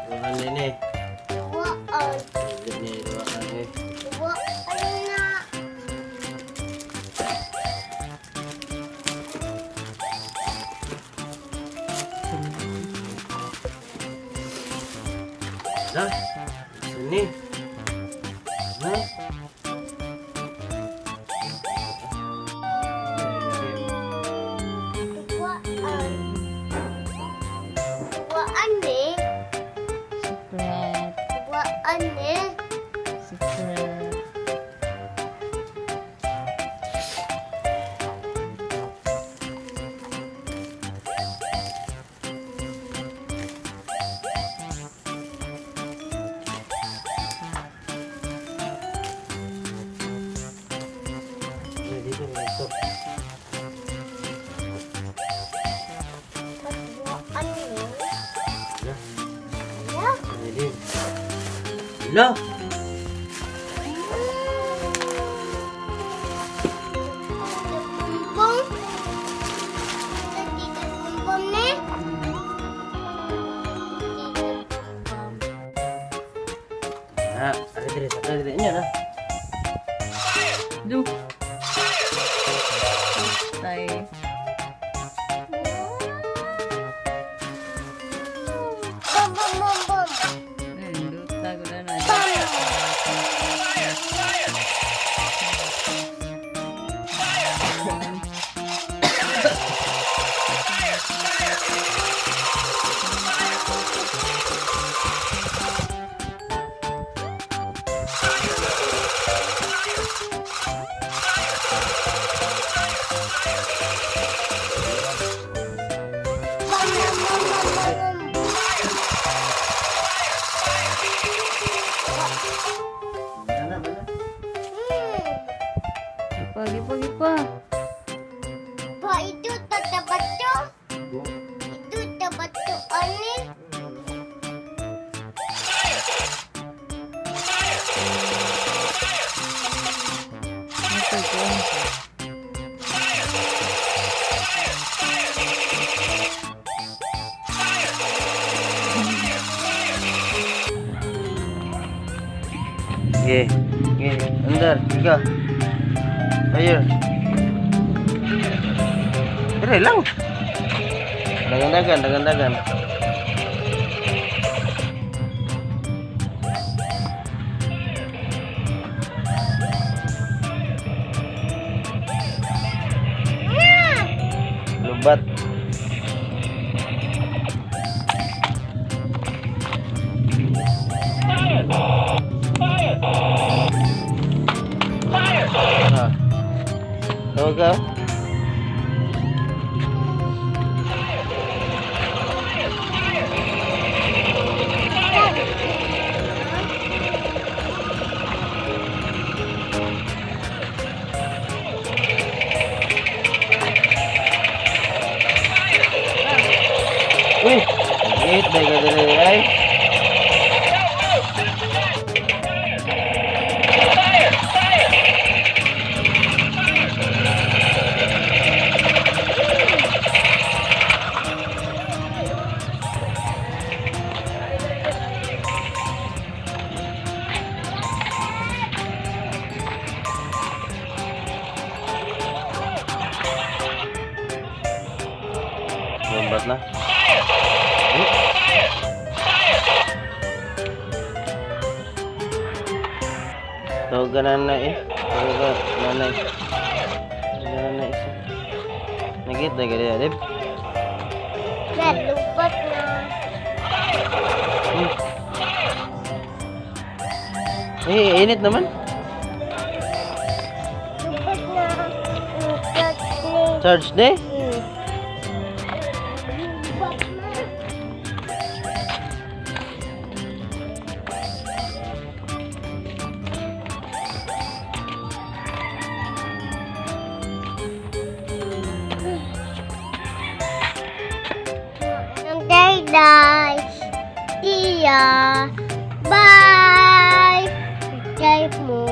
Duhaan din eh. Duaan. Hindi niya duhaan eh. Duaan na. Dah. Sini. Hah? Duaan. Duaan deh. Secret. Duaan deh. Secret. Dito masuk. Duaan deh. Dah. Ya. Ini. Lah. Bumbong. Tadi bumbong nih. Ah, ada diri. Ini dah. Duh. Tay. Bom bom bom bom. Duta guna na. Bom bom bom bom bom. Mana? Gipa. Pak itu tak baca. Itu tak baca aneh. Ito ko. Oke. Oke. Andar. 3. Ayo. Kira lang. Dagan. Lubat. Ah. Tahu kau? Wih, sakit deh kata dia, ay. Lambat lah. Tahu ka nanay eh. Tahu ka nanay. Nanay isa. Nagit na ka dia, Deb. Dah lupa na. Init naman. Lupa na. Lupa na. Charge deh. Lupa na. Okay guys. See ya. Bye. Subscribe mo.